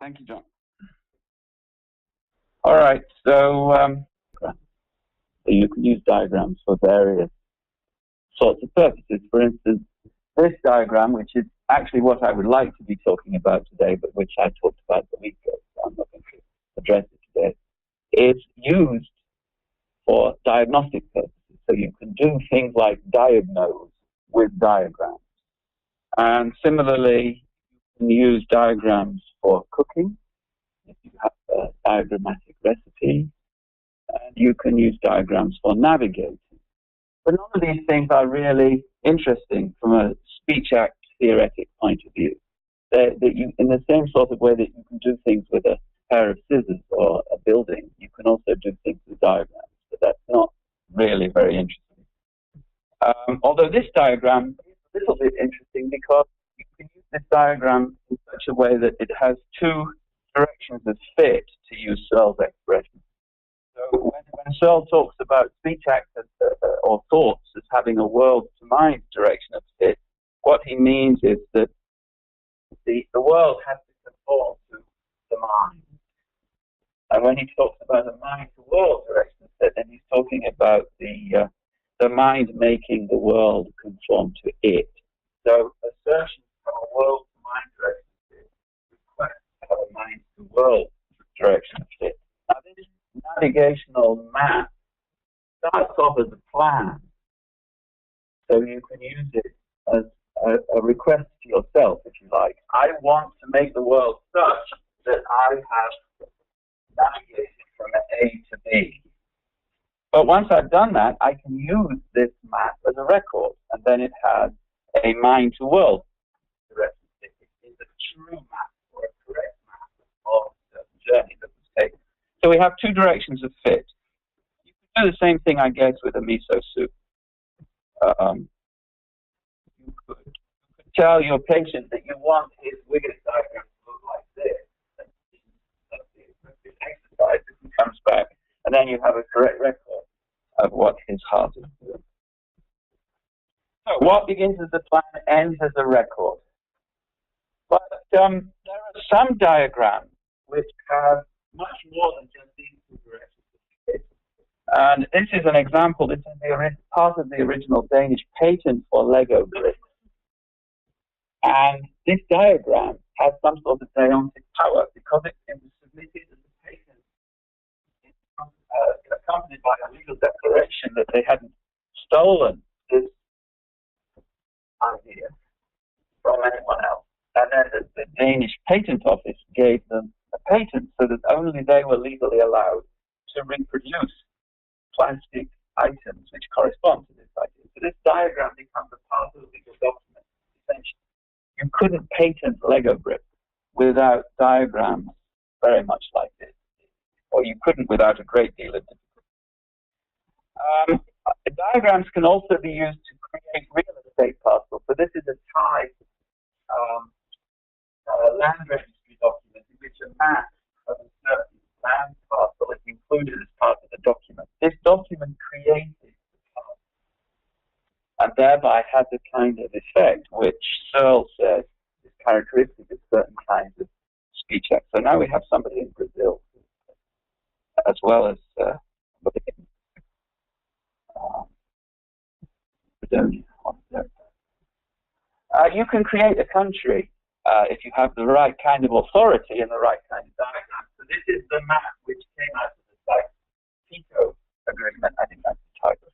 Thank you, John. All right, so you can use diagrams for various sorts of purposes. For instance, this diagram, which is actually what I would like to be talking about today, but which I talked about the week ago, so I'm not going to address it today, is used for diagnostic purposes. So you can do things like diagnose with diagrams. And similarly, you can use diagrams for cooking. If you have a diagrammatic recipe, and you can use diagrams for navigating. But none of these things are really interesting from a speech act theoretic point of view. That you, in the same sort of way that you can do things with a pair of scissors or a building, you can also do things with diagrams. But that's not really very interesting. Although this diagram is a little bit interesting because you can use this diagram in such a way that it has two directions of fit, to use Searle's expression. So when Searle talks about speech acts or thoughts as having a world-to-mind direction of fit, what he means is that the world has to conform to the mind. And when he talks about a mind-to-world direction of fit, then he's talking about the mind making the world conform to it. So assertions from a world-to-mind direction of fit request to have a mind-to-world direction of fit. Now, this navigational map starts off as a plan, so you can use it as a request to yourself, if you like. I want to make the world such that I have navigated from A to B. But once I've done that, I can use this map as a record, and then it has a mind-to-world direction. It is a true map or a correct map of the journey that was taken. So we have two directions of fit. You can do the same thing, I guess, with a miso soup. You could tell your patient that you want his Wiggett diagram to look like this. That's the appropriate exercise if he comes back. And then you have a correct record of what his heart is doing. So what begins as a plan ends as a record. But there are some diagrams which have much more than just these two directions. And this is an example. This is part of the original Danish patent for Lego bricks. And this diagram has some sort of deontic power because it was submitted as a patent, accompanied by a legal declaration that they hadn't stolen this idea from anyone else. And then the Danish Patent Office gave them a patent so that only they were legally allowed to reproduce plastic items which correspond to this idea. So this diagram becomes a part of the legal document, essentially. You couldn't patent Lego bricks without diagrams very much like this, or you couldn't without a great deal of difficulty. Diagrams can also be used to create real estate parcels. So this is a type land registry document in which a map of a certain land parcel is included as part of the document. This document created the parcel and thereby has a kind of effect which Searle says is characteristic of certain kinds of speech acts. So now we have somebody in Brazil as well as somebody in you can create a country if you have the right kind of authority and the right kind of diagram. So this is the map which came out of the Sykes-Picot Agreement, I think that's the title,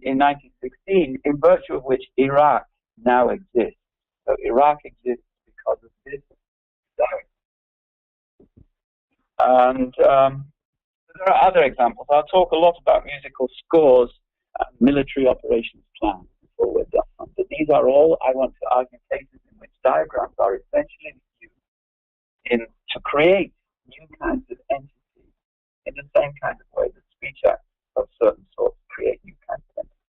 in 1916, in virtue of which Iraq now exists. So Iraq exists because of this diagram. And there are other examples. I'll talk a lot about musical scores and military operations plans before we're done. But these are all, I want to argue, cases in which diagrams are essentially used to create new kinds of entities in the same kind of way that speech acts of certain sorts create new kinds of entities.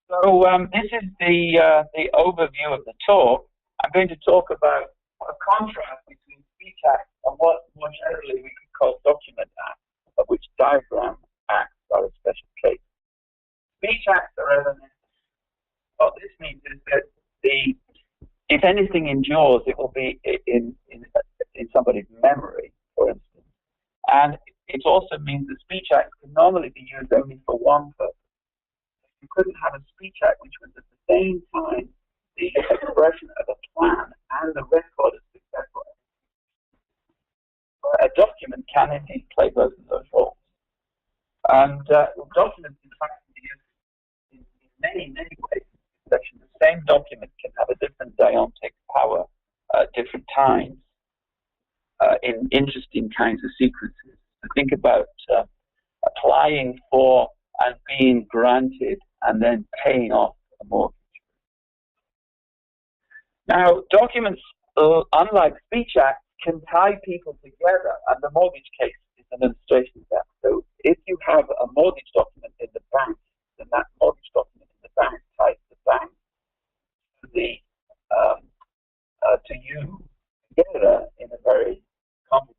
So this is the overview of the talk. I'm going to talk about a contrast between speech acts and what more generally we could call document acts, of which diagram acts are a special case. if anything endures, it will be in somebody's memory, for instance. And it also means that speech acts can normally be used only for one purpose. You couldn't have a speech act which was at the same time the expression of a plan and the record of successful. A document can indeed play both of those roles. And documents, in fact, can be used in many, many ways. The same document can have a different deontic power at different times in interesting kinds of sequences. So think about applying for and being granted and then paying off a mortgage. Now, documents, unlike speech acts, can tie people together, and the mortgage case is an illustration of that. So if you have a mortgage document in the bank, then that mortgage document in the bank ties the bank to you together in a very complicated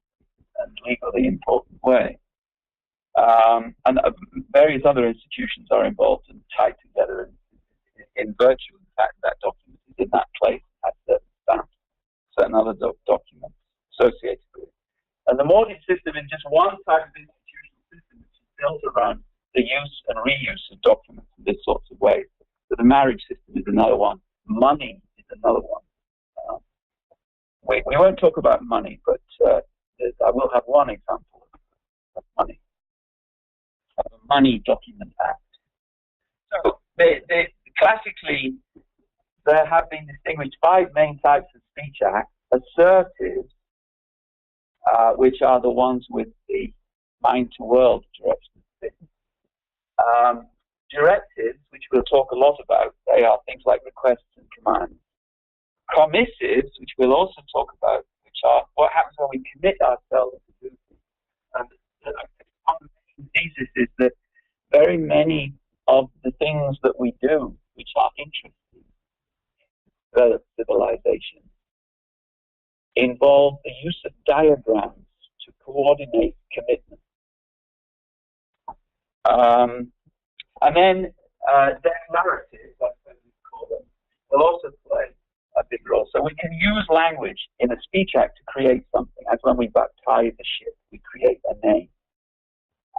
and legally important way. And various other institutions are involved and tied together in virtue of the fact that document is in that place, has certain stamps, certain other documents associated with it. And the mortgage system is just one type of institutional system which is built around the use and reuse of documents in this sorts of ways. So the marriage system is another one. Money is another one. We won't talk about money, but I will have one example of money. A money document act. So classically, there have been distinguished 5 main types of speech acts. Assertive, which are the ones with the mind-to-world direction. Directives, which we'll talk a lot about, they are things like requests and commands. Commissives, which we'll also talk about, which are what happens when we commit ourselves to do things. And the thesis is that very many of the things that we do, which are interesting in developed civilization, involve the use of diagrams to coordinate commitment. And then declaratives, that's what we call them, will also play a big role. So we can use language in a speech act to create something, as when we baptize a ship, we create a name.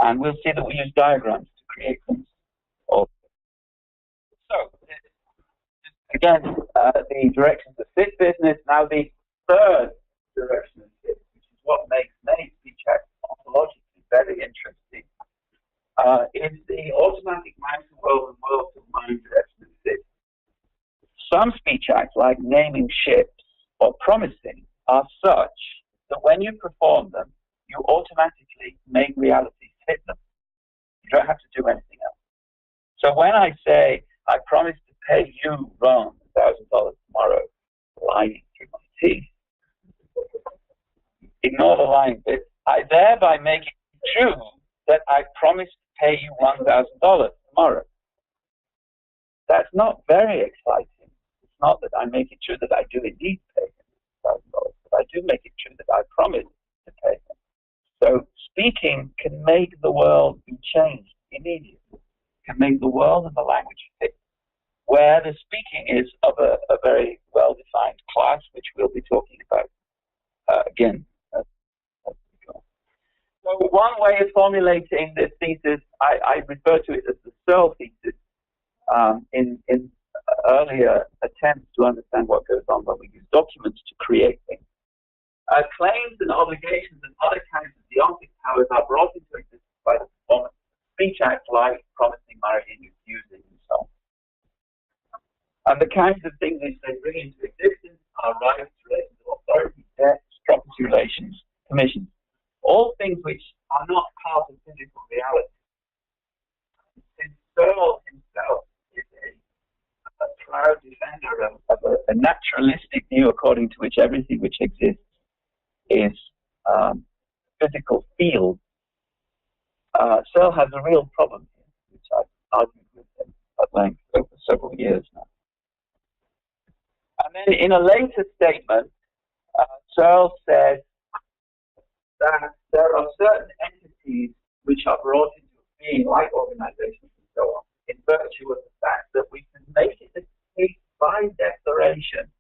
And we'll see that we use diagrams to create things also. So, again, the directions of fit business. Now the third direction of fit, which is what makes many speech acts ontologically very interesting, is the automatic mind-to-world and world-to-mind direction of fit. Some speech acts, like naming ships or promising, are such that when you perform them, you automatically make reality fit them. You don't have to do anything else. So when I say, I promise to pay you, Ron, $1,000 tomorrow, lying through my teeth, ignore the lying bit, I thereby make it true that I promise to pay you $1,000 tomorrow. That's not very exciting. It's not that I make it true that I do indeed pay him $1,000, but I do make it true that I promise to pay him. So speaking can make the world be changed immediately, can make the world and the language fit, where the speaking is of a very well-defined class, which we'll be talking about again. So one way of formulating this thesis, I refer to it as the Searle thesis, in earlier attempts to understand what goes on when we use documents to create things. Claims and obligations and other kinds of deontic powers are brought into existence by the performance of speech acts like promising, marrying, using, and so on. And the kinds of things which they bring into existence are rights, relations of authority, debts, property relations, commissions, all things which are not part of physical reality. Since Searle himself is a proud defender of a naturalistic view according to which everything which exists is physical field, Searle has a real problem here, which I've argued with him at length over several years now. And then in a later statement, Searle says that there are certain entities which are brought into being, like organizations and so on, in virtue of the fact that we can make it a case by declaration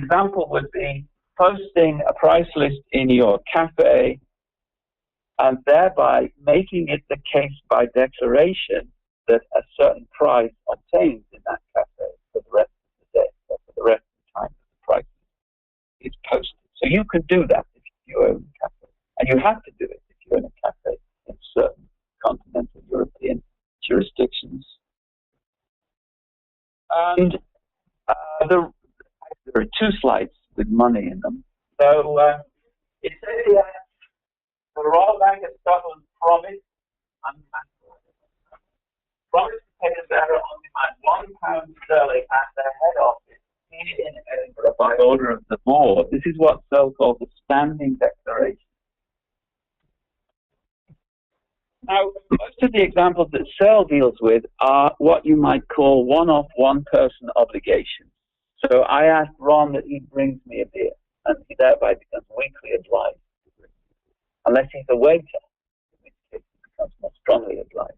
example would be posting a price list in your cafe and thereby making it the case by declaration that a certain price obtains in that cafe for the rest of the day, or for the rest of the time that the price is posted. So you can do that if you own a cafe. And you have to do it if you own a cafe in certain continental European jurisdictions. And there are two slides with money in them. So it says here, the Royal Bank of Scotland promised to pay the bearer on demand £1 at their head office here in Edinburgh by order of the board. This is what's so-called the standing declaration. Now, most of the examples that Searle deals with are what you might call one-off, one-person obligations. So I asked Ron that he brings me a beer, and he thereby becomes weakly obliged, unless he's a waiter, in which case he becomes more strongly obliged.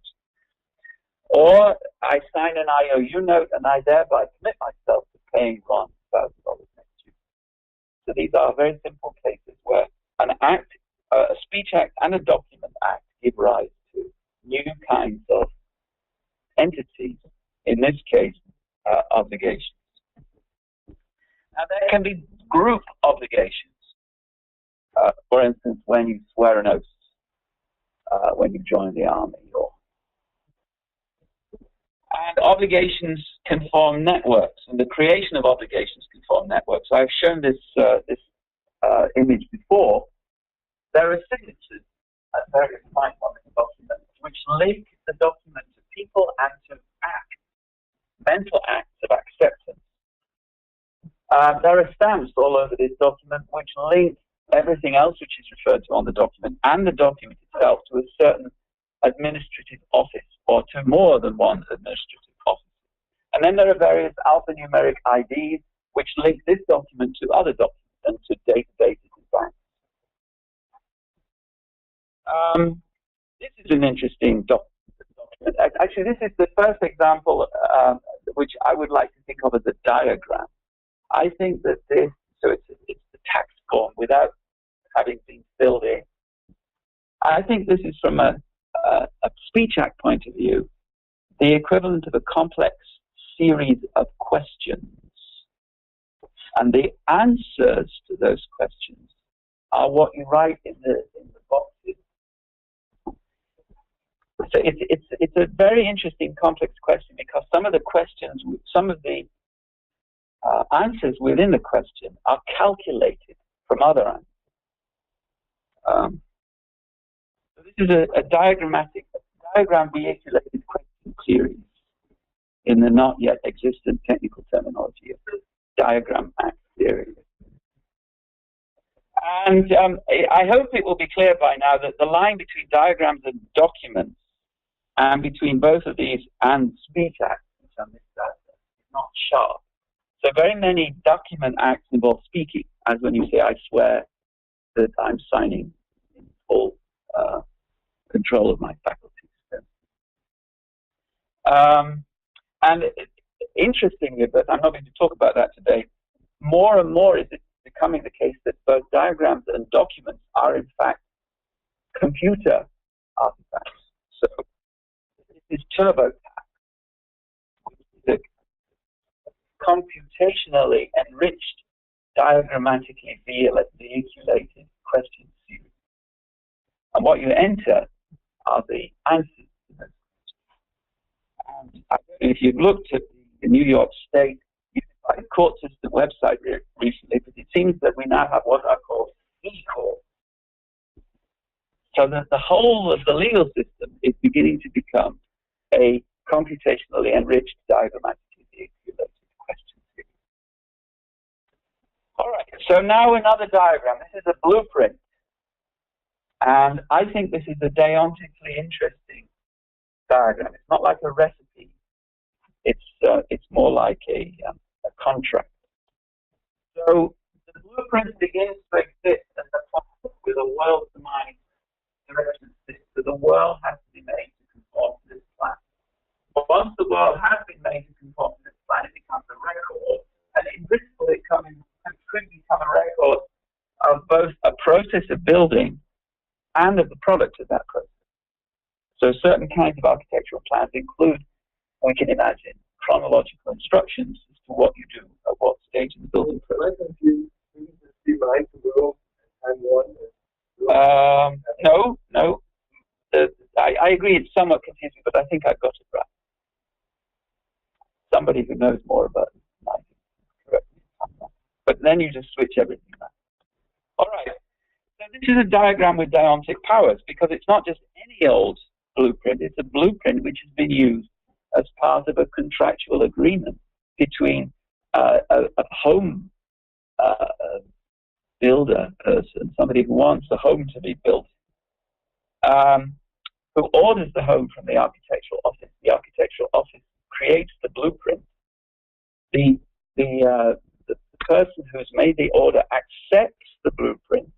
Or I sign an IOU note, and I thereby commit myself to paying Ron $1,000 next year. So these are very simple cases where an act, a speech act and a document act give rise to new kinds of entities, in this case, obligations. Now, there can be group obligations. For instance, when you swear an oath, when you join the army, and obligations can form networks, and the creation of obligations can form networks. I've shown this image before. There are signatures at various points on this document which link the document to people and to acts, mental acts of acceptance. There are stamps all over this document which link everything else which is referred to on the document and the document itself to a certain administrative office or to more than one administrative office. And then there are various alphanumeric IDs which link this document to other documents and to databases and banks. This is an interesting document. Actually, this is the first example which I would like to think of as a diagram. I think that this, so it's the tax form without having been filled in. I think this is from a speech act point of view, the equivalent of a complex series of questions. And the answers to those questions are what you write in the boxes. So it's a very interesting complex question because some of the questions, some of the answers within the question are calculated from other answers. So this is a diagram veiculated question series in the not yet existent technical terminology of the diagram act theory. And I hope it will be clear by now that the line between diagrams and documents and between both of these and speech acts, which are mixed out, is not sharp. So very many document acts involve speaking, as when you say, I swear that I'm signing in full control of my faculties. And interestingly, but I'm not going to talk about that today, more and more is it becoming the case that both diagrams and documents are in fact computer artifacts. So this is TurboTax, which is a computationally enriched, diagrammatically veiculated question series. And what you enter are the answers to those questions. And if you've looked at the New York State Unified Court System website recently, but it seems that we now have what are called e-courts. So that the whole of the legal system is beginning to become a computationally enriched, diagrammatically veiculated question series. All right, so now another diagram. This is a blueprint. And I think this is a deontically interesting diagram. It's not like a recipe. It's more like a contract. So the blueprint begins to exist as a concept with a world-defined direction. So the world has to be made to conform to this plan. But once the world has been made to conform to this plan, it becomes a record, and in principle it comes both a process of building and of the product of that process. So certain kinds of architectural plans include, we can imagine, chronological instructions as to what you do at what stage in the building process. No. I agree it's somewhat confusing, but I think I've got it right. Somebody who knows more about it might correct me. But then you just switch everything back. All right. So this is a diagram with deontic powers, because it's not just any old blueprint. It's a blueprint which has been used as part of a contractual agreement between a home builder person, somebody who wants the home to be built, who orders the home from the architectural office. The architectural office creates the blueprint. The person who's made the order accepts the blueprint,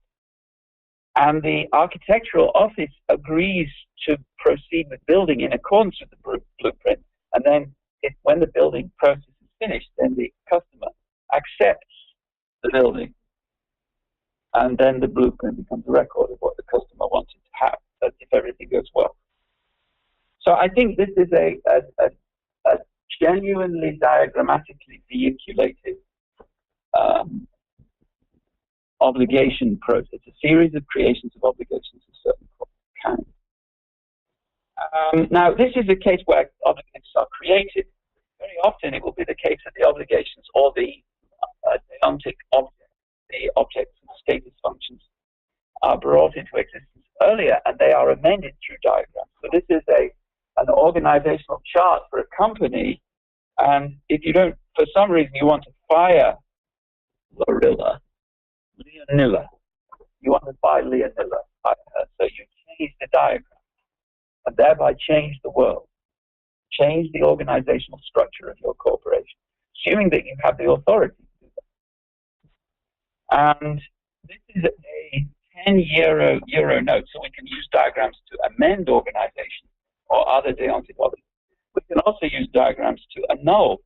and the architectural office agrees to proceed with building in accordance with the blueprint. And then, when the building process is finished, then the customer accepts the building, and then the blueprint becomes a record of what the customer wanted to have, if everything goes well. So I think this is a genuinely diagrammatically vehiculated obligation process, a series of creations of obligations of certain kinds. Now, this is a case where obligations are created. Very often it will be the case that the obligations or the deontic objects, the objects and status functions, are brought into existence earlier, and they are amended through diagrams. So this is an organizational chart for a company, and if you don't, for some reason, you want to fire Leonilla, you want to fire Leonilla, so you change the diagram, and thereby change the world, change the organizational structure of your corporation, assuming that you have the authority to do that. And this is a 10 euro note, so we can use diagrams to amend organizations or other deontic objects. We can also use diagrams to annul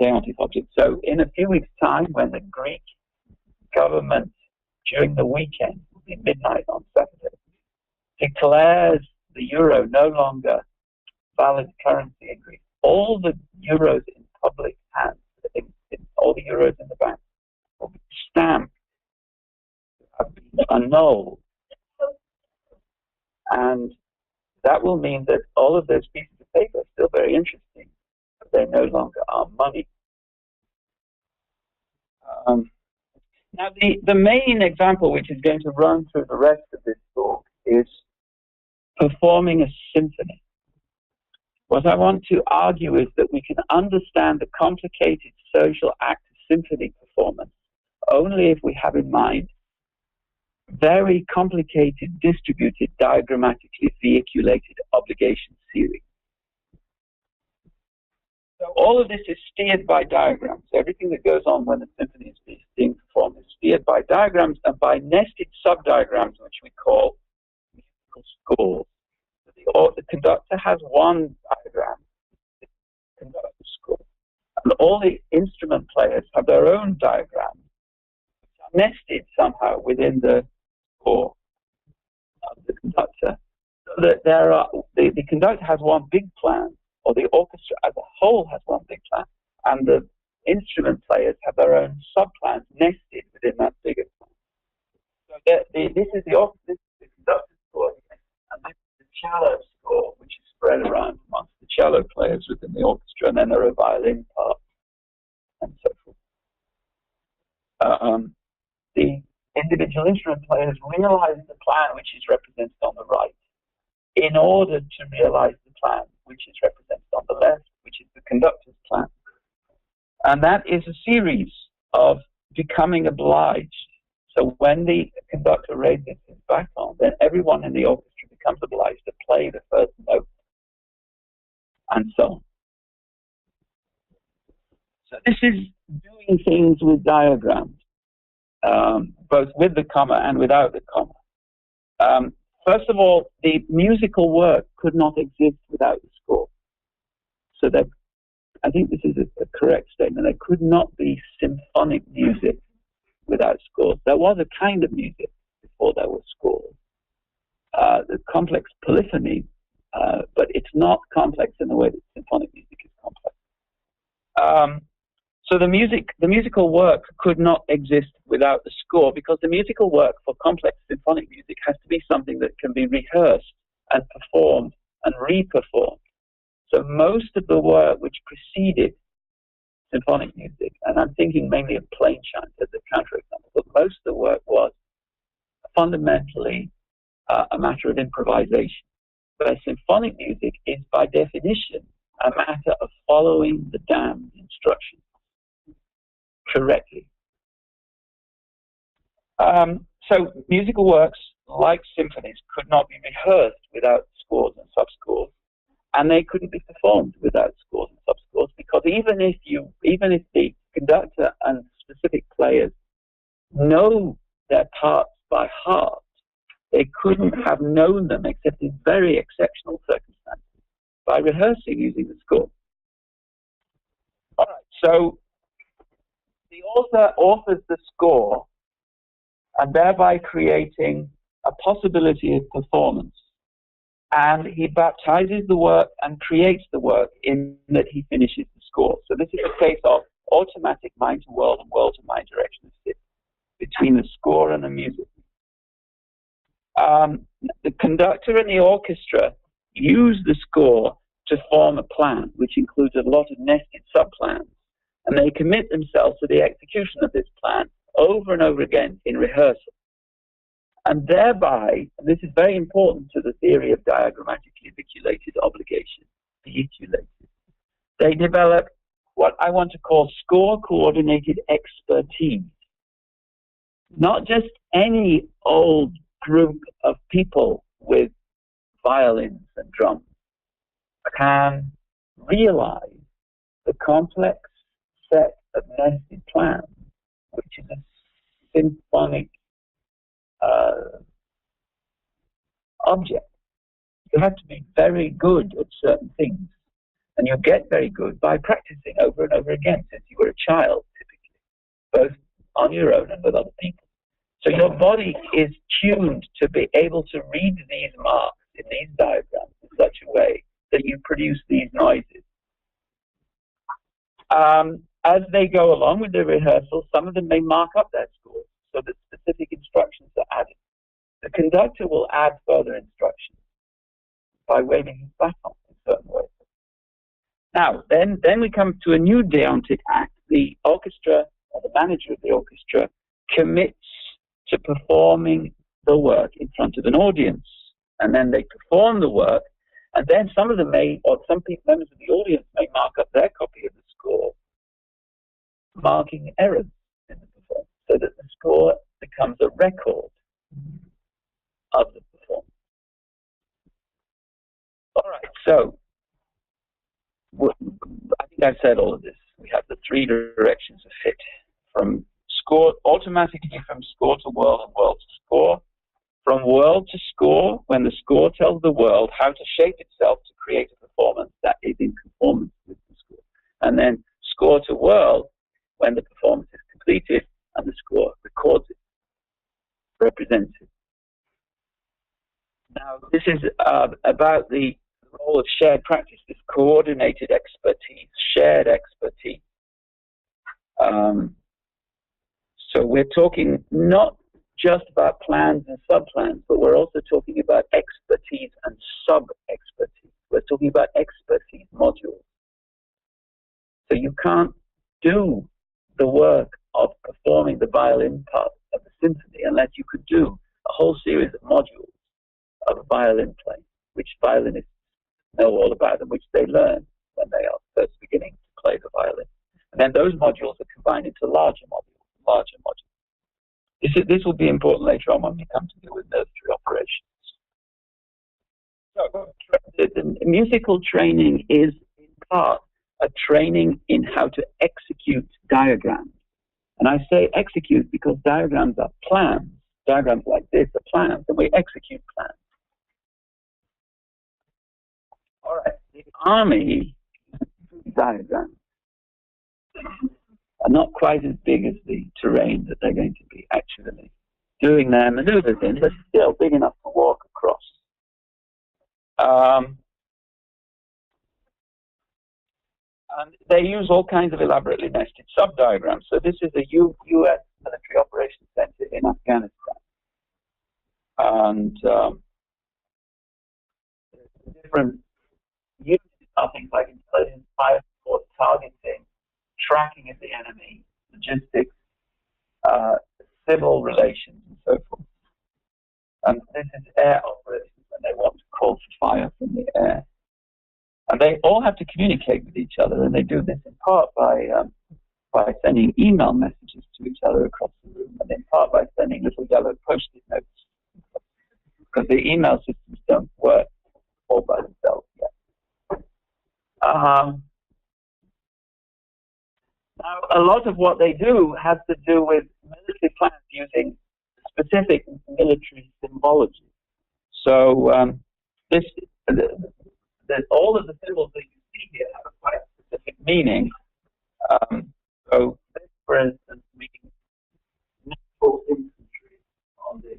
deontic objects. So in a few weeks' time, when the Greek government, during the weekend, will be midnight on Saturday, declares the euro no longer valid currency in Greece, all the euros in public hands, all the euros in the bank, will be stamped, have been annulled. And that will mean that all of those pieces of paper are still very interesting, but they no longer are money. Now, the main example, which is going to run through the rest of this talk, is performing a symphony. What I want to argue is that we can understand the complicated social act of symphony performance only if we have in mind very complicated, distributed, diagrammatically vehiculated obligation series. So all of this is steered by diagrams. Everything that goes on when the symphony is being performed is steered by diagrams and by nested sub-diagrams, which we call musical scores. So the conductor has one diagram, the conductor score, and all the instrument players have their own diagrams, which are nested somehow within the score of the conductor, so that the conductor has one big plan, or the orchestra as a whole has one big plan, and the instrument players have their own sub-plans nested within that bigger plan. So this is the conductor score, and this is the cello score, which is spread around amongst the cello players within the orchestra, and then there are violin parts, and so forth. The individual instrument players realize the plan which is represented on the right in order to realize the plan which is represented on the left, which is the conductor's plan. And that is a series of becoming obliged. So when the conductor raises his baton, then everyone in the orchestra becomes obliged to play the first note, and so on. So this is doing things with diagrams, both with the comma and without the comma. First of all, the musical work could not exist without the score. So that, I think this is a correct statement. There could not be symphonic music without scores. There was a kind of music before there were scores, the complex polyphony, but it's not complex in the way that symphonic music is complex. So the musical work could not exist without the score, because the musical work for complex symphonic music has to be something that can be rehearsed and performed and re-performed. So most of the work which preceded symphonic music, and I'm thinking mainly of plain chant as a counterexample, but most of the work was fundamentally a matter of improvisation. But symphonic music is by definition a matter of following the damned instructions correctly. So musical works like symphonies could not be rehearsed without scores and subscores, and they couldn't be performed without scores and subscores, because even if the conductor and specific players know their parts by heart, they couldn't have known them except in very exceptional circumstances by rehearsing using the score. All right, so the author authors the score, and thereby creating a possibility of performance. And he baptizes the work and creates the work in that he finishes the score. So this is a case of automatic mind to world and world to mind direction between the score and the music. The conductor and the orchestra use the score to form a plan, which includes a lot of nested subplans, and they commit themselves to the execution of this plan over and over again in rehearsal. And thereby, and this is very important to the theory of diagrammatically articulated obligation, they develop what I want to call score-coordinated expertise. Not just any old group of people with violins and drums can realize the complex set of nested plans, which is a symphonic object. You have to be very good at certain things, and you get very good by practicing over and over again since you were a child, typically, both on your own and with other people. So your body is tuned to be able to read these marks in these diagrams in such a way that you produce these noises. As they go along with the rehearsal, some of them may mark up their scores so that specific instructions are added. The conductor will add further instructions by waving his baton in certain ways. Now, then we come to a new deontic act. The orchestra, or the manager of the orchestra, commits to performing the work in front of an audience. And then they perform the work, and then some of them may, or some members of the audience may mark up their copy of the score, marking errors in the performance, so that the score becomes a record of the performance. All right, so I think I've said all of this. We have the three directions of fit, from score, automatically from score to world and world to score, from world to score, when the score tells the world how to shape itself to create a performance that is in conformance with the score, and then score to world, when the performance is completed and the score records it, represents it. Now, this is about the role of shared practice, this coordinated expertise, shared expertise. So we're talking not just about plans and subplans, but we're also talking about expertise and sub-expertise. We're talking about expertise modules. So you can't do the work of performing the violin part of the symphony unless you could do a whole series of modules of violin playing, which violinists know all about and which they learn when they are first beginning to play the violin. And then those modules are combined into larger modules. This will be important later on when we come to deal with nursery operations. So the musical training is in part a training in how to execute diagrams. And I say execute because diagrams are plans. Diagrams like this are plans, and we execute plans. All right, the army diagrams. are not quite as big as the terrain that they're going to be actually doing their maneuvers in, but still big enough to walk across. And they use all kinds of elaborately nested sub-diagrams. So this is a U.S. military operations center in Afghanistan. And different units are things like intelligence, fire support, targeting, tracking of the enemy, logistics, civil relations, and so forth. And this is air operations when they want to call for fire from the air. And they all have to communicate with each other, and they do this in part by sending email messages to each other across the room, and in part by sending little yellow post-it notes, because the email systems don't work all by themselves yet. Now, a lot of what they do has to do with military plans using specific military symbology. So all of the symbols that you see here have quite a specific meaning. So this, for instance, means neutral infantry on the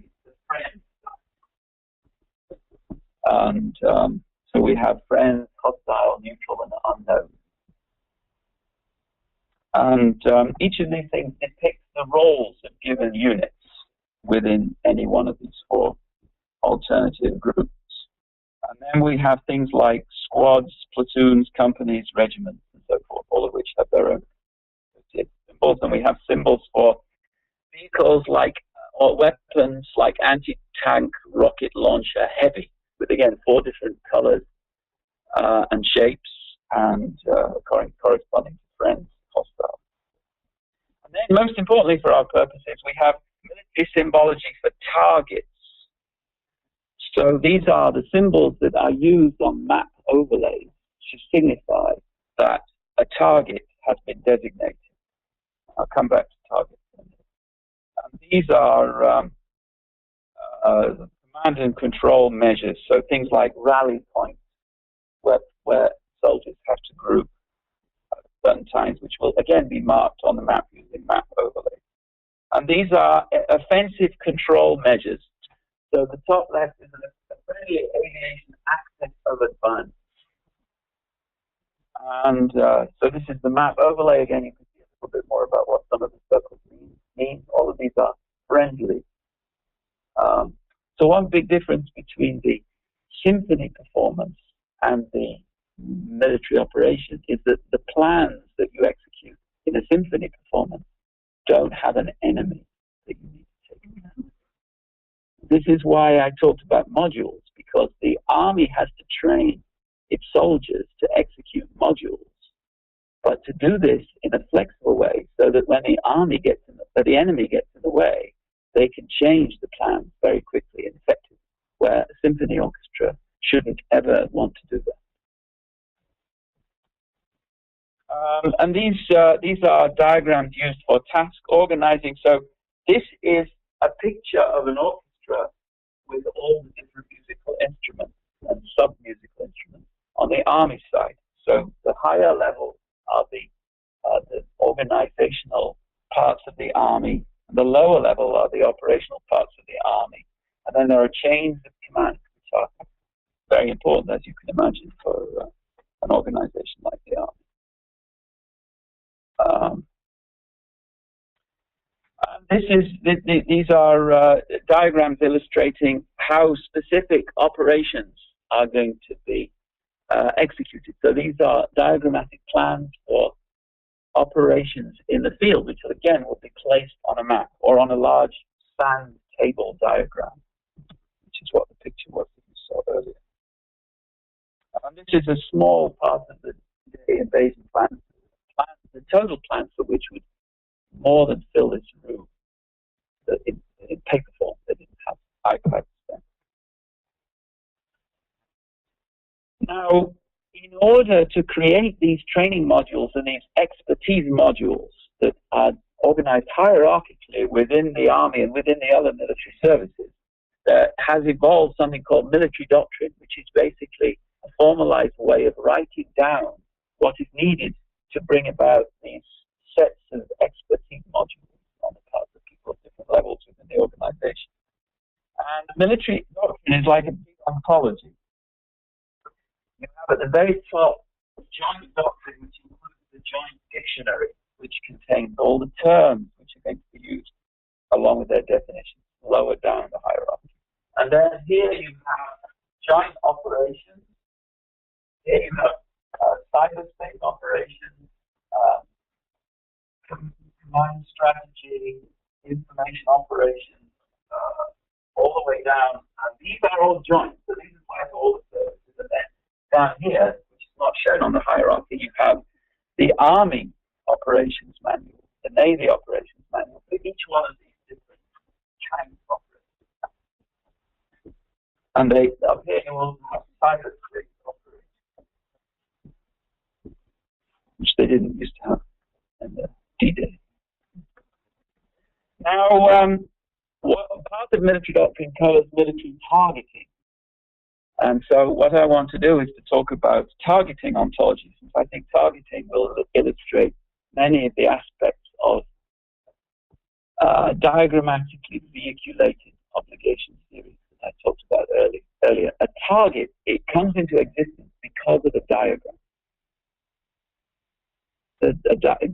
friend side. And so we have friends, hostile, neutral, and unknown. And each of these things depicts the roles of given units within any one of these four alternative groups. And then we have things like squads, platoons, companies, regiments, and so forth, all of which have their own symbols. And we have symbols for vehicles or weapons like anti-tank, rocket launcher, heavy, with again 4 different colors and shapes, and corresponding to friends, hostile. And then most importantly for our purposes, we have military symbology for targets. So these are the symbols that are used on map overlays to signify that a target has been designated. I'll come back to targets. And these are command and control measures. So things like rally points, where soldiers have to group at certain times, which will again be marked on the map using map overlays. And these are offensive control measures. So the top left is a friendly aviation access of advance. And so this is the map overlay. Again, you can see a little bit more about what some of the circles mean. All of these are friendly. So one big difference between the symphony performance and the military operation is that the plans that you execute in a symphony performance don't have an enemy that you need to take down. This is why I talked about modules, because the army has to train its soldiers to execute modules, but to do this in a flexible way so that when the enemy gets in the way, they can change the plans very quickly and effectively, where a symphony orchestra shouldn't ever want to do that. And these are diagrams used for task organizing. So this is a picture of an orchestra with all the different musical instruments and sub-musical instruments on the army side. So the higher level are the organizational parts of the army, and the lower level are the operational parts of the army. And then there are chains of command, which are very important, as you can imagine, for an organization like the army. These are diagrams illustrating how specific operations are going to be executed. So these are diagrammatic plans for operations in the field, which again will be placed on a map or on a large sand table diagram, which is what the picture was that you saw earlier. And this is a small part of the invasion plan. The total plan for which would more than fill this room in paper form. They didn't have iPads then. Now, in order to create these training modules and these expertise modules that are organized hierarchically within the army and within the other military services, there has evolved something called military doctrine, which is basically a formalized way of writing down what is needed to bring about these sets of expertise modules on the part of people at different levels within the organization. And the military doctrine is like a big ontology. You have at the very top the joint doctrine, which includes the joint dictionary, which contains all the terms which are going to be used along with their definitions, lower down the hierarchy. And then here you have joint operations. Here you have cyberspace operations, command strategy, information operations, all the way down. And these are all joint, so these are like all the services. And then down here, which is not shown on the hierarchy, you have the Army operations manual, the Navy operations manual, for each one of these different kinds of operations. And they, up here you will have cyberspace operations, which they didn't used to have in the D-Day. Now, part of military doctrine covers military targeting. And so what I want to do is to talk about targeting ontologies, since I think targeting will illustrate many of the aspects of diagrammatically vehiculated obligation theory that I talked about earlier. A target, it comes into existence because of a diagram.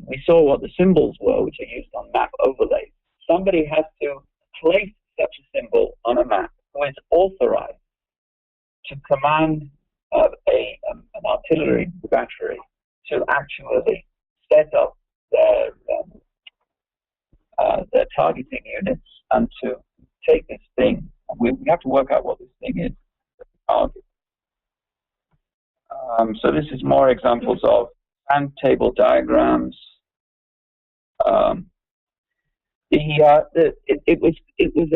We saw what the symbols were, which are used on map overlays. Somebody has to place such a symbol on a map who is authorized to command an artillery battery to actually set up their targeting units and to take this thing. We have to work out what this thing is. Target. So this is more examples of sand table diagrams. It was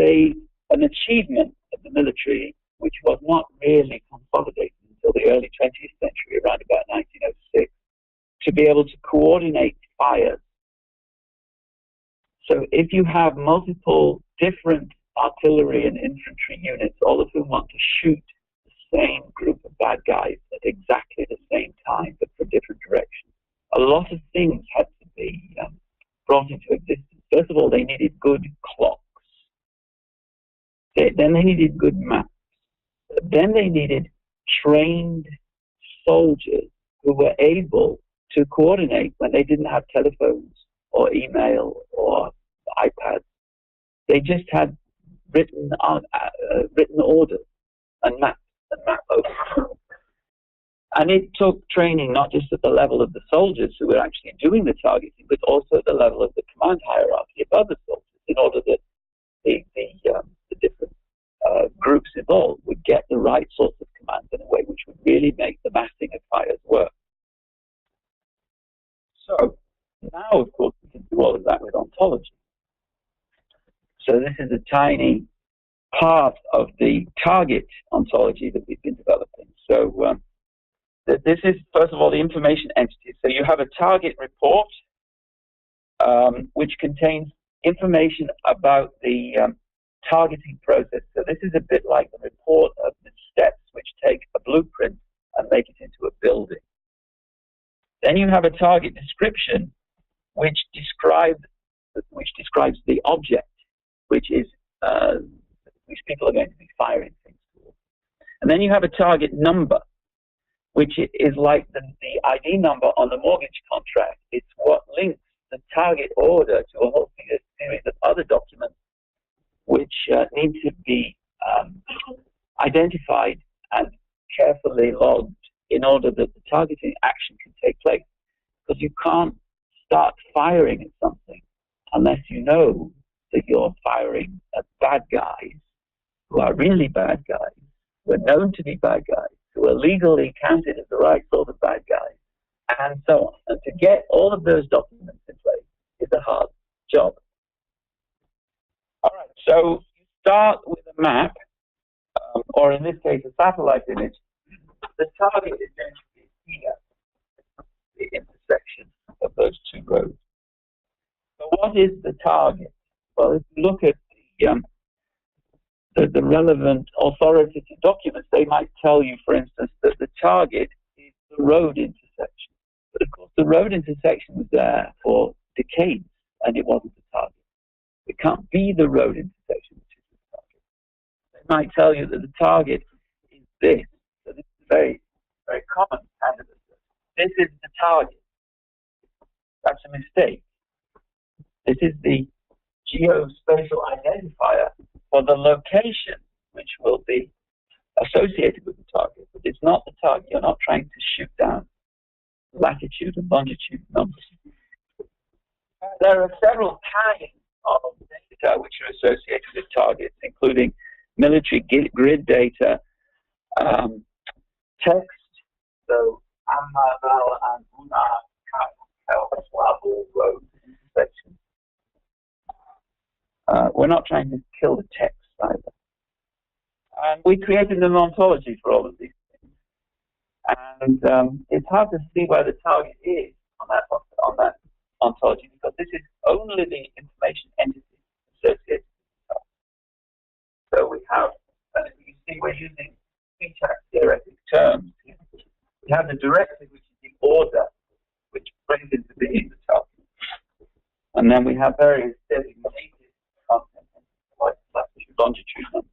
an achievement of the military which was not really consolidated until the early 20th century, around about 1906, to be able to coordinate fires. So if you have multiple different artillery and infantry units, all of whom want to shoot the same group of bad guys at exactly the same time, but from different directions, a lot of things had to be brought into existence. First of all, they needed good clocks. Then they needed good maps. Then they needed trained soldiers who were able to coordinate when they didn't have telephones or email or iPads. They just had written orders and map over. And it took training not just at the level of the soldiers who were actually doing the targeting, but also at the level of the command hierarchy of other soldiers, in order that the different groups involved would get the right sorts of commands in a way which would really make the massing of fires work. So now, of course, we can do all of that with ontology. So this is a tiny part of the target ontology that we've been developing. So this is, first of all, the information entity. So you have a target report, which contains information about the targeting process. So this is a bit like the report of the steps which take a blueprint and make it into a building. Then you have a target description, which describes the object, which people are going to be firing things towards. And then you have a target number, which is like the ID number on the mortgage contract. It's what links the target order to a whole series of other documents which need to be identified and carefully logged in order that the targeting action can take place. Because you can't start firing at something unless you know that you're firing at bad guys who are really bad guys, who are known to be bad guys, who are legally counted as the right sort of bad guys, and so on. And to get all of those documents in place is a hard job. All right, so you start with a map, or in this case, a satellite image. The target is going to be here, the intersection of those two roads. So what is the target? Well, if you look at the relevant authoritative documents, they might tell you, for instance, that the target is the road intersection. But of course, the road intersection was there for decades and it wasn't a target. It can't be the road intersection which is the target. They might tell you that the target is this. So this is a very, very common kind of assessment. This is the target. That's a mistake. This is the geospatial identifier for the location which will be associated with the target. But it's not the target. You're not trying to shoot down latitude and longitude numbers. There are several kinds of data which are associated with targets, including military grid data, text, so Amaval and road intersection. We're not trying to kill the text either. And we created an ontology for all of these things. And it's hard to see where the target is on that ontology, because this is only the information entity associated with the target. So we have, and you see we're using speech act theoretic terms here. We have the directive, which is the order, which brings into being the target. And then we have various designated content, like latitude, longitude numbers.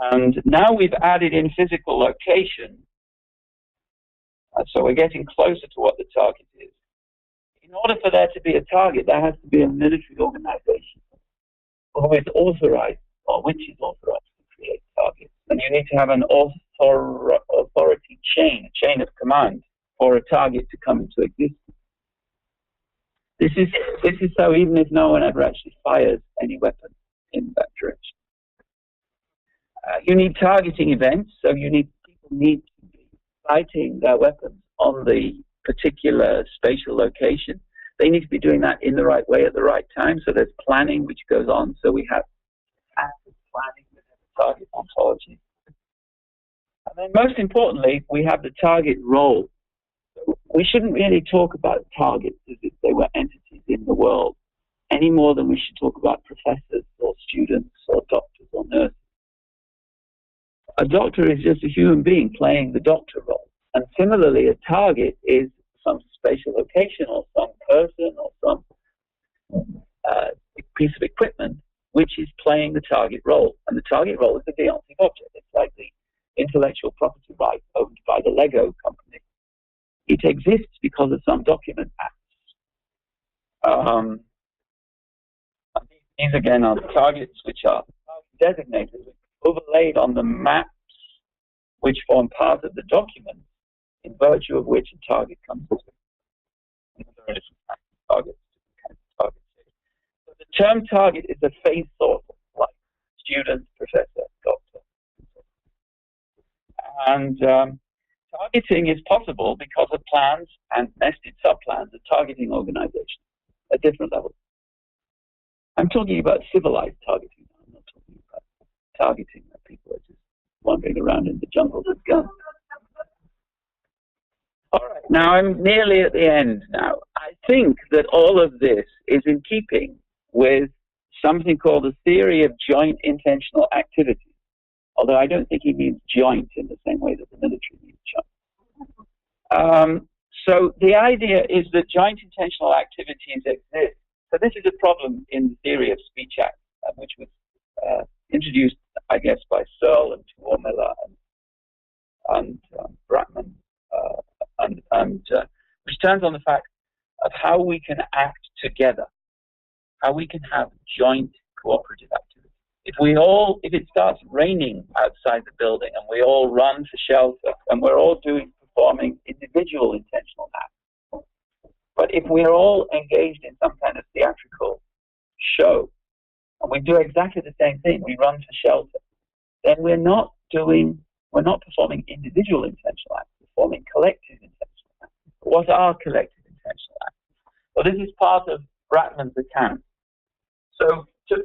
And now we've added in physical location, so we're getting closer to what the target is. In order for there to be a target, there has to be a military organization who is authorized, or which is authorized to create targets. And you need to have an authority chain, a chain of command, for a target to come into existence. This is so even if no one ever actually fires any weapon in that direction. You need targeting events, so people need to be sighting their weapons on the particular spatial location. They need to be doing that in the right way at the right time, so there's planning which goes on. So we have active planning with the target ontology. And then most importantly, we have the target role. So we shouldn't really talk about targets as if they were entities in the world, any more than we should talk about professors or students or doctors or nurses. A doctor is just a human being playing the doctor role. And similarly, a target is some spatial location or some person or some piece of equipment which is playing the target role. And the target role is the deonttic object. It's like the intellectual property right owned by the Lego company. It exists because of some document acts. These again are the targets which are designated, overlaid on the maps which form part of the document, in virtue of which a target comes into it. There are different kinds of targets, So the term target is a phase sort, like student, professor, doctor. And targeting is possible because of plans and nested subplans of targeting organizations at different levels. I'm talking about civilized targeting. I'm not talking about targeting that people are just wandering around in the jungle with guns. All right, now I'm nearly at the end now. I think that all of this is in keeping with something called the theory of joint intentional activity, although I don't think he means joint in the same way that the military means joint. So the idea is that joint intentional activities exist. So this is a problem in the theory of speech act, which was introduced, I guess, by Searle and Tuomela and Bratman, which turns on the fact of how we can act together, how we can have joint cooperative activity. If it starts raining outside the building and we all run for shelter and we're all performing individual intentional acts, but if we're all engaged in some kind of theatrical show and we do exactly the same thing, we run for shelter, then we're not performing individual intentional acts, we're performing collective intentional acts. What are collective intentional acts? Well, this is part of Bratman's account. So to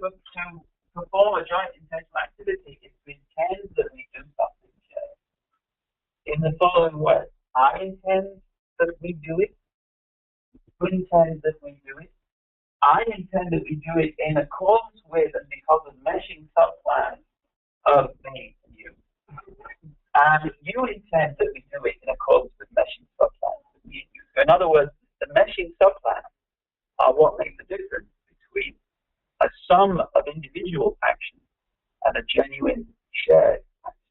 perform a joint intentional activity, it intends that we do something in the following way. I intend that we do it. You intend that we do it. I intend that we do it in accordance with and because of meshing subplans of me and you. And you intend that we do it in accordance with meshing subplans of me and you. So in other words, the meshing subplans action and a genuine shared action.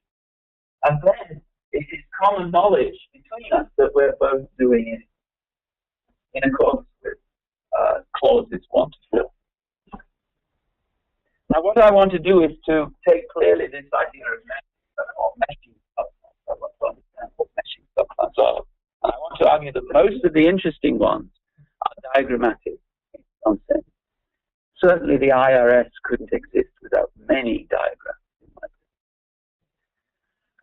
And then it is common knowledge between us that we're both doing it in accordance with clauses 1 to 4. Now, what I want to do is to take clearly this idea of meshing subclans. I want to understand what meshing subclans are. And I want to argue that most of the interesting ones are diagrammatic nonsense. Certainly the IRS couldn't exist without many diagrams. In my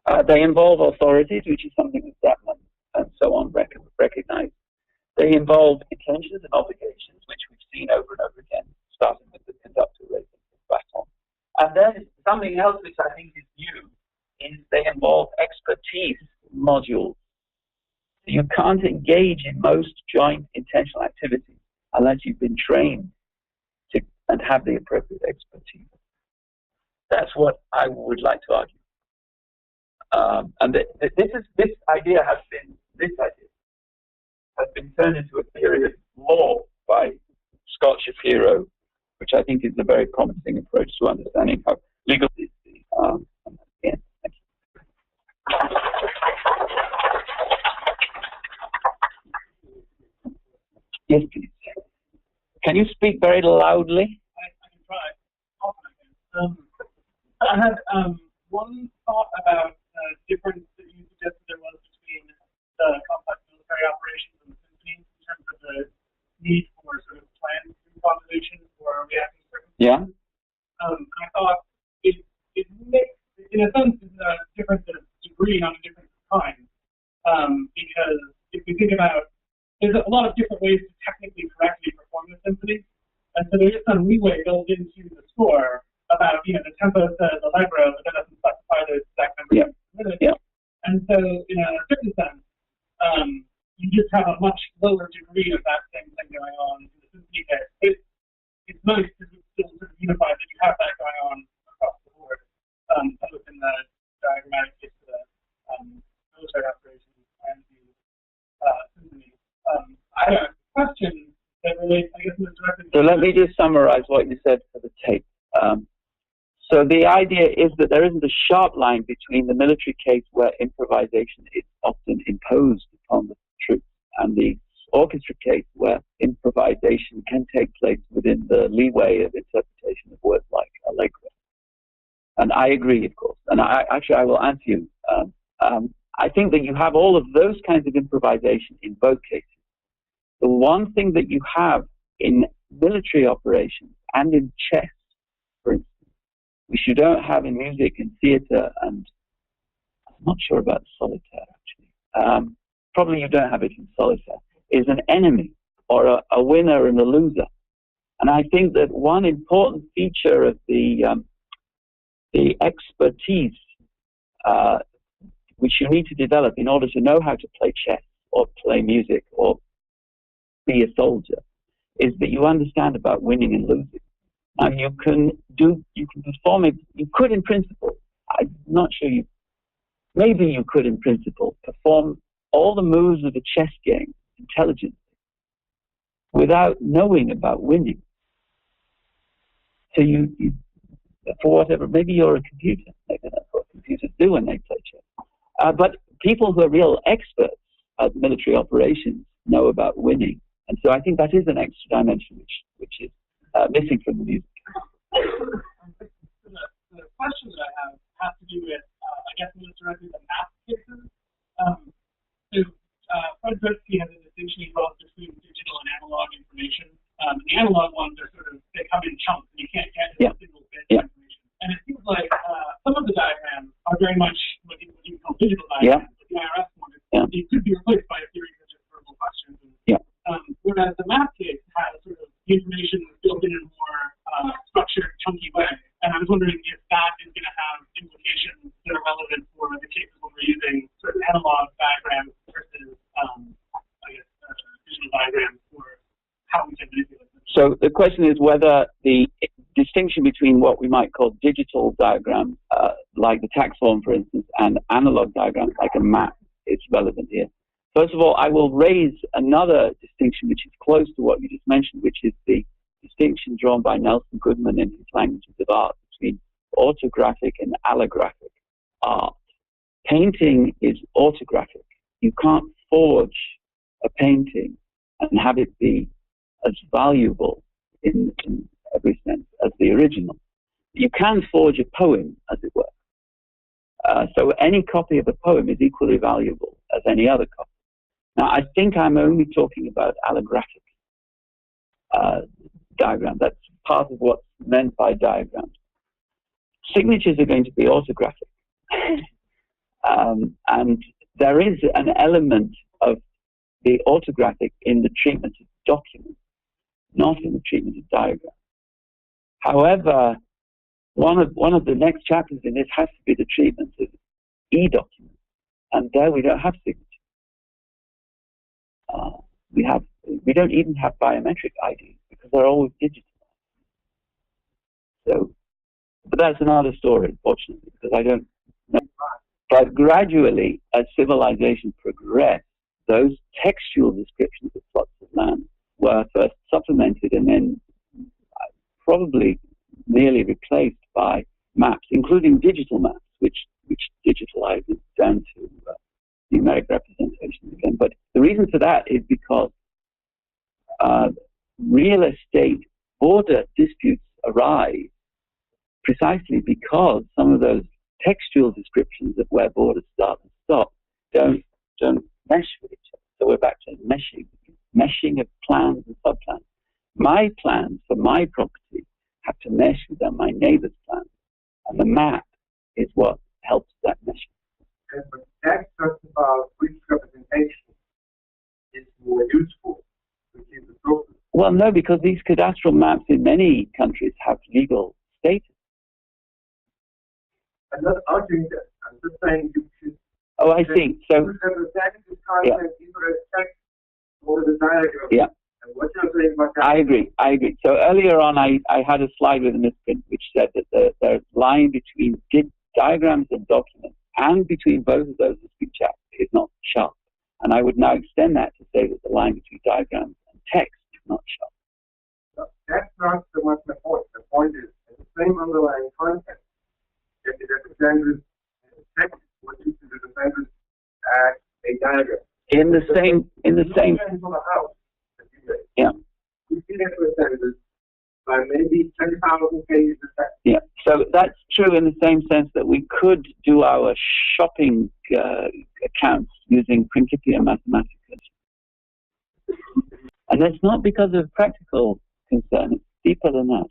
opinion. They involve authorities, which is something that Bratman and so on recognize. They involve intentions and obligations, which we've seen over and over again, starting with the conductor rating of Bratman. And then something else which I think is new is they involve expertise modules. So you can't engage in most joint intentional activities unless you've been trained to and have the appropriate expertise. That's what I would like to argue. And this idea has been turned into a theory of law by Scott Shapiro, which I think is a very promising approach to understanding how legal is. Thank you. Yes, please. Can you speak very loudly? I can try. Often I can. I had one thought about the difference that you suggested there was between the complex military operations and the symphony in terms of the need for sort of planned improvisation or reacting circumstances. Yeah. I thought it makes, in a sense, a difference in degree on a different kind. Because if we think about, there's a lot of different ways to technically correctly perform the symphony. And so there is some leeway built into the score about, the tempo says allegro, but that doesn't specify the exact number of minutes. Yeah. And so in a certain sense, you just have a much lower degree of that same thing going on in the symphony case. It's nice because it's still sort of unified that you have that going on across the board, both in the diagrammatic case for the military operations and the symphony. I have a question that relates, I guess, directly. So let me just summarize what you said for the tape. So the idea is that there isn't a sharp line between the military case where improvisation is often imposed upon the troops and the orchestra case where improvisation can take place within the leeway of interpretation of words like allegro. And I agree, of course. And I will answer you. I think that you have all of those kinds of improvisation in both cases. The one thing that you have in military operations and in chess, for instance, which you don't have in music and theater, and I'm not sure about solitaire, actually. Probably you don't have it in solitaire, is an enemy or a winner and a loser. And I think that one important feature of the expertise which you need to develop in order to know how to play chess or play music or be a soldier is that you understand about winning and losing. Now you can perform it, you could in principle, I'm not sure maybe you could in principle perform all the moves of a chess game intelligently without knowing about winning. So you for whatever, maybe you're a computer, maybe that's what computers do when they play chess. But people who are real experts at military operations know about winning. And so I think that is an extra dimension which is missing from the music. The question that I have has to do with, I guess, directly the math cases. Fred Dresky has a distinction he draws between digital and analog information. The analog ones are they come in chunks and you can't get a single bit of information. And it seems like some of the diagrams are very much what you call digital diagrams. But the IRS one, it could be replaced by a series of just verbal questions. Whereas the math case has the information built in a more structured, chunky way. And I was wondering if that is going to have implications that are relevant for the cases when we're using analog diagrams versus, digital diagrams for how we can manipulate them. So the question is whether the distinction between what we might call digital diagrams, like the tax form, for instance, and analog diagrams, like a map, is relevant here. First of all, I will raise another distinction which is close to what you just mentioned, which is the distinction drawn by Nelson Goodman in his Languages of Art between autographic and allographic art. Painting is autographic. You can't forge a painting and have it be as valuable in every sense as the original. You can forge a poem, as it were. So any copy of a poem is equally valuable as any other copy. Now, I think I'm only talking about allographic diagrams. That's part of what's meant by diagrams. Signatures are going to be autographic. And there is an element of the autographic in the treatment of documents, not in the treatment of diagrams. However, one of the next chapters in this has to be the treatment of e-documents, and there we don't have signatures. We don't even have biometric IDs because they're always digital. So, but that's another story, fortunately, because I don't know. But gradually, as civilization progressed, those textual descriptions of plots of land were first supplemented and then probably nearly replaced by maps, including digital maps, which digitalizes down to numeric representation again. But the reason for that is because real estate border disputes arise precisely because some of those textual descriptions of where borders start and stop don't mesh with each other. So we're back to meshing of plans and subplans. My plans for my property have to mesh with my neighbor's plans, and the map is what helps that meshing. But that's just about which representation is more useful to keep the problem. Well, no, because these cadastral maps in many countries have legal status. I'm not arguing that. I'm just saying you should. Oh, I see. So, representative content either as text or the diagram. Yeah. And what you're saying about that. I agree. So earlier on, I had a slide with a misprint which said that the line between diagrams and documents and between both of those discrete chapters is not sharp. And I would now extend that to say that the line between diagrams and text is not sharp. No, that's not so much my point. The point is, in the same underlying content, if it represents text, what you should represent as a diagram. In the same. House, yeah. You see that represented by maybe 10,000 pages of text. Yeah. So that's true in the same sense that we could do our shopping accounts using Principia Mathematica. And that's not because of practical concern. It's deeper than that.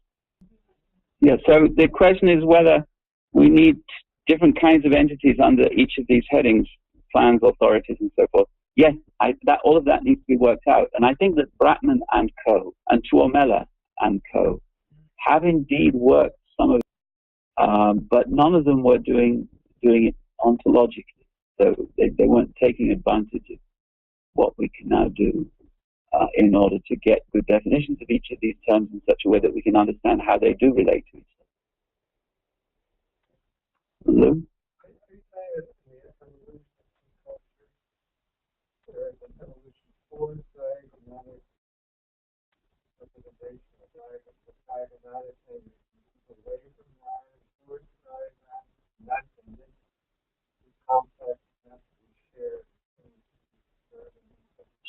Yeah. So the question is whether we need different kinds of entities under each of these headings, plans, authorities, and so forth. Yes, all of that needs to be worked out. And I think that Bratman and co. and Tuomela and co. have indeed worked some of it, but none of them were doing it ontologically. So they weren't taking advantage of what we can now do in order to get good definitions of each of these terms in such a way that we can understand how they do relate to each other. Lou?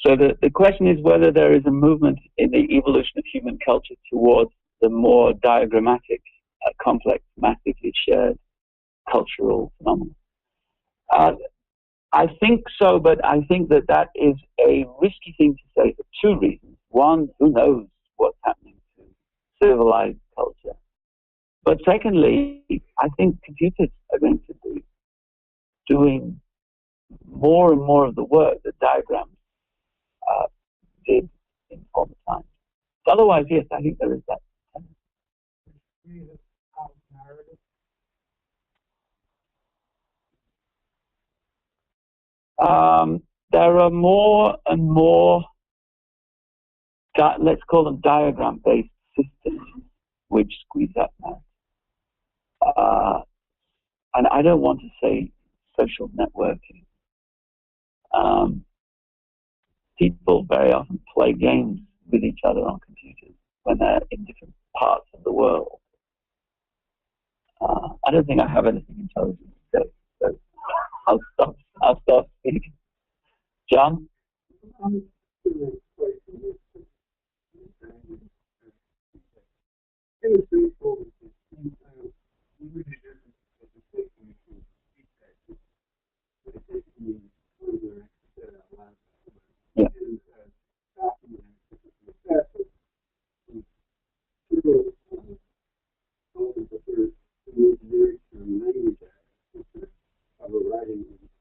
So the question is whether there is a movement in the evolution of human culture towards the more diagrammatic, complex, massively shared cultural phenomenon. I think so, but I think that is a risky thing to say for two reasons. One, who knows what's happening to civilized culture? But secondly, I think computers are going to be doing more and more of the work that diagrams did in former times. So otherwise, yes, I think there is that. There are more and more, let's call them diagram-based systems, which squeeze that out. And I don't want to say social networking. People very often play games with each other on computers when they're in different parts of the world. don't think I have anything intelligent to say. So I'll stop speaking. John? Yeah.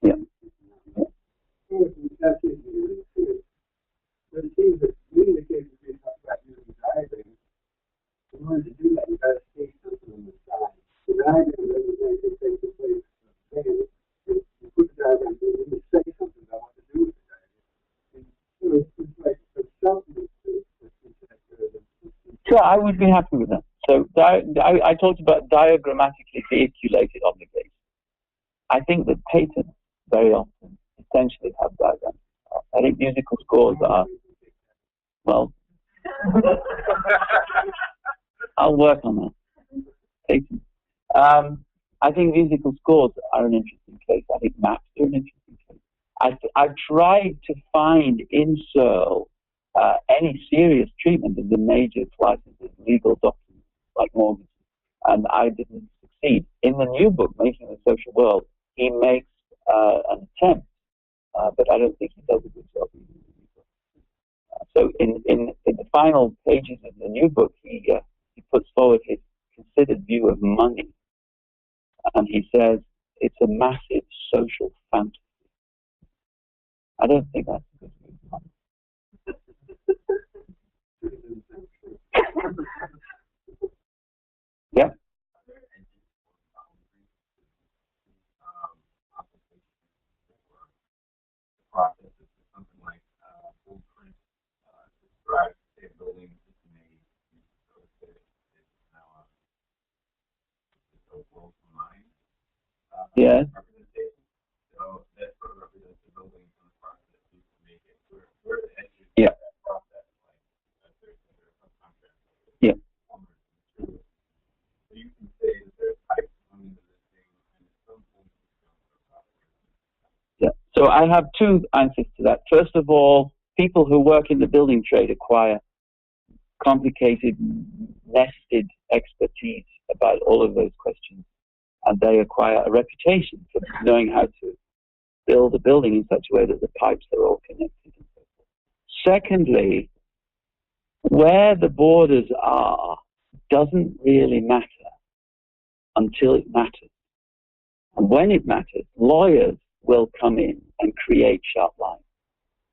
Yeah. But it seems that many of the cases they talk about using diagrams, in order to do that, you got to state something on the side. The diagram doesn't actually take the place of saying it. You put the diagram in, and you say something about what to do with the diagram. And so it's like there's something Sure, I would be happy with that. So I talked about diagrammatically vehiculated obligations. I think that patents very often essentially have diagrams. I think musical scores are, well, I'll work on that. Patents. I think musical scores are an interesting case. I think maps are an interesting case. I've tried to find in Searle any serious treatment of the major classes of legal documents, like mortgages, and I didn't succeed. In the new book, Making the Social World, he makes an attempt, but I don't think he does a good job. So in the final pages of the new book, he puts forward his considered view of money, and he says it's a massive social fantasy. I don't think that's a good view of money. Yeah. Process is something like blueprint describes a building is made. So it's now a world mind. Yeah. So that sort of represents the building and the process to make it. Where the edges Yeah. of that process, like there's subcontractors. Yeah. So you can say that there's pipes coming into this thing, and at some point it's going to process. Yeah. So I have two answers to that. First of all, people who work in the building trade acquire complicated, nested expertise about all of those questions, and they acquire a reputation for knowing how to build a building in such a way that the pipes are all connected. Secondly, where the borders are doesn't really matter until it matters. And when it matters, lawyers will come in and create sharp lines.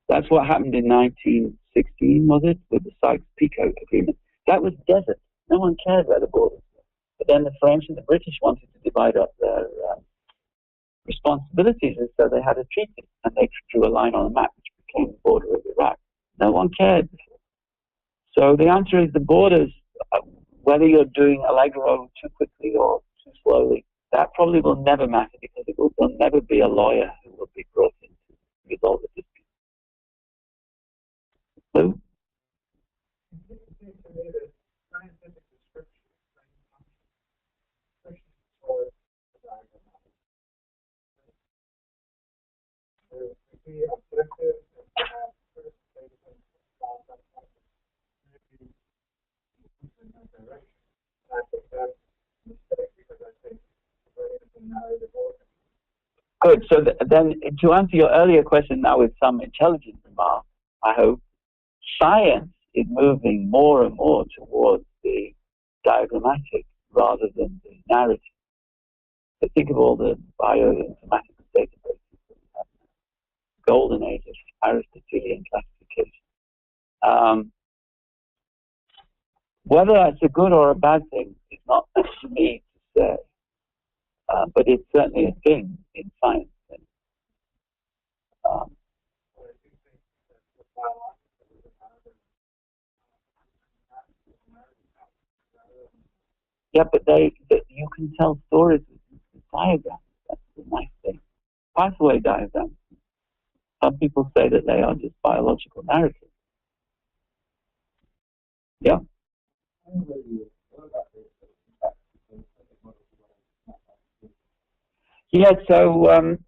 That's what happened in 1916, was it, with the Sykes-Picot Agreement. That was desert. No one cared where the borders were. But then the French and the British wanted to divide up their responsibilities, and so they had a treaty, and they drew a line on a map which became the border of Iraq. No one cared before. So the answer is the borders, whether you're doing Allegro too quickly or too slowly, that probably will never matter, because it will never be a lawyer who will be brought in to resolve the dispute. Lou? Good. So then, to answer your earlier question now with some intelligent remark, I hope, science is moving more and more towards the diagrammatic rather than the narrative. So think of all the bioinformatics databases that we have now. Golden age of Aristotelian classification. Whether that's a good or a bad thing is not up to me to say, but it's certainly a thing in science. Yeah, but you can tell stories with diagrams. That's the nice thing. Pathway diagrams. Some people say that they are just biological narratives. Yeah. Yeah, so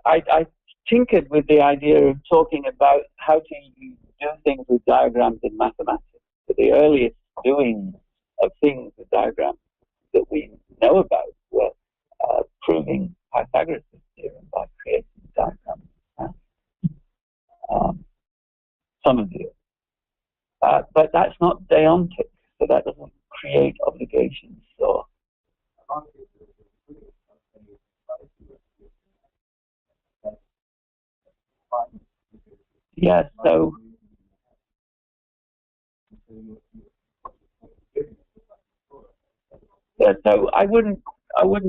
I tinkered with the idea of talking about how to do things with diagrams in mathematics. So the earliest doing of things with diagrams that we know about were proving Pythagoras' theorem by creating diagrams. Some of you. But that's not deontic, so that doesn't create obligations. So yeah, so yeah, so I wouldn't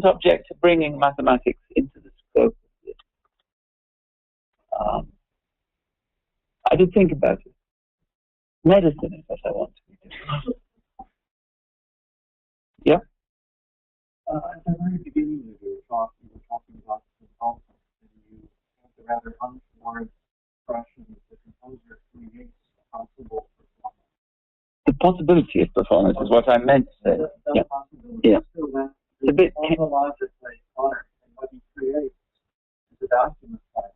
object to bringing mathematics into the scope of this. I did think about it. Medicine is what I want to be doing. Yeah. At the very beginning of your talk, you were talking about the composer, and you had the rather untoward expression that the composer creates a possible performance. The possibility of performance is what I meant to say. Yeah. Yeah. It's a bit ontologically art, and what he creates is a document file.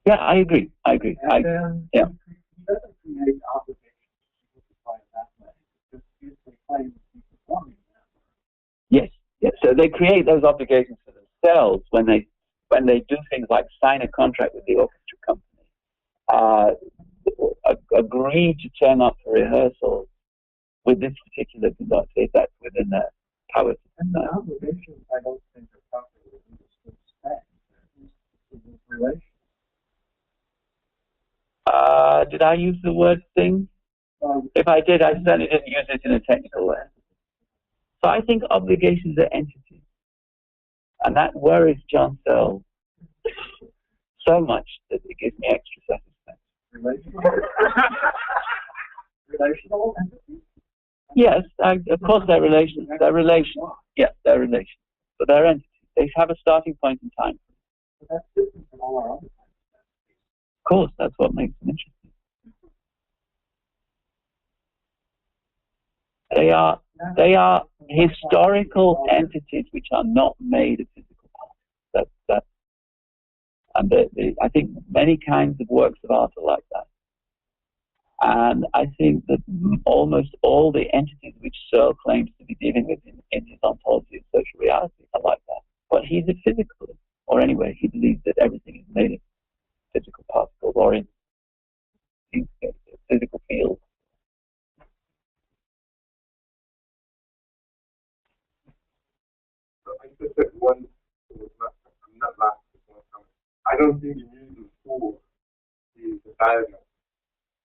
Yeah, I agree. And then he doesn't create obligations to justify it that way. It just gives a claim to be performing that way. Yes. Yes. So they create those obligations for themselves when they do things like sign a contract with the orchestra company, agree to turn up for rehearsals with this particular conductor if that's within their power. And the obligations, I don't think are properly understood spec. It's a relation. Did I use the word thing? If I did, I certainly didn't use it in a technical way. So I think obligations are entities. And that worries John Searle so much that it gives me extra satisfaction. Relational entities? Yes, of course they're relations. They're relational. Yeah, they're relations. But they're entities. They have a starting point in time. But that's different from all our other kinds of entities. Of course, that's what makes them interesting. They are historical entities which are not made of physical parts. And I think many kinds of works of art are like that. And I think that almost all the entities which Searle claims to be dealing with in his ontology of social reality are like that. But he's a physicalist, or anyway, he believes that everything is made of physical particles or in physical fields. So I just said one, I'm not last with one comment. I don't think the use of four is the diagram.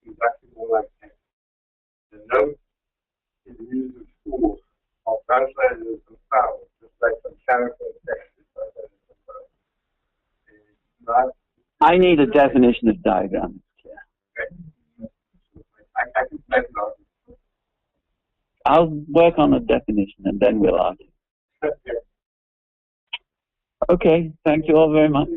It's actually more like text. The note is the use of four. I'll translate it as some vowels, just like some character text is translated as some vowels. I need a definition of diagram. Okay. I can type it out. I'll work on a definition and then we'll argue. Okay, thank you all very much.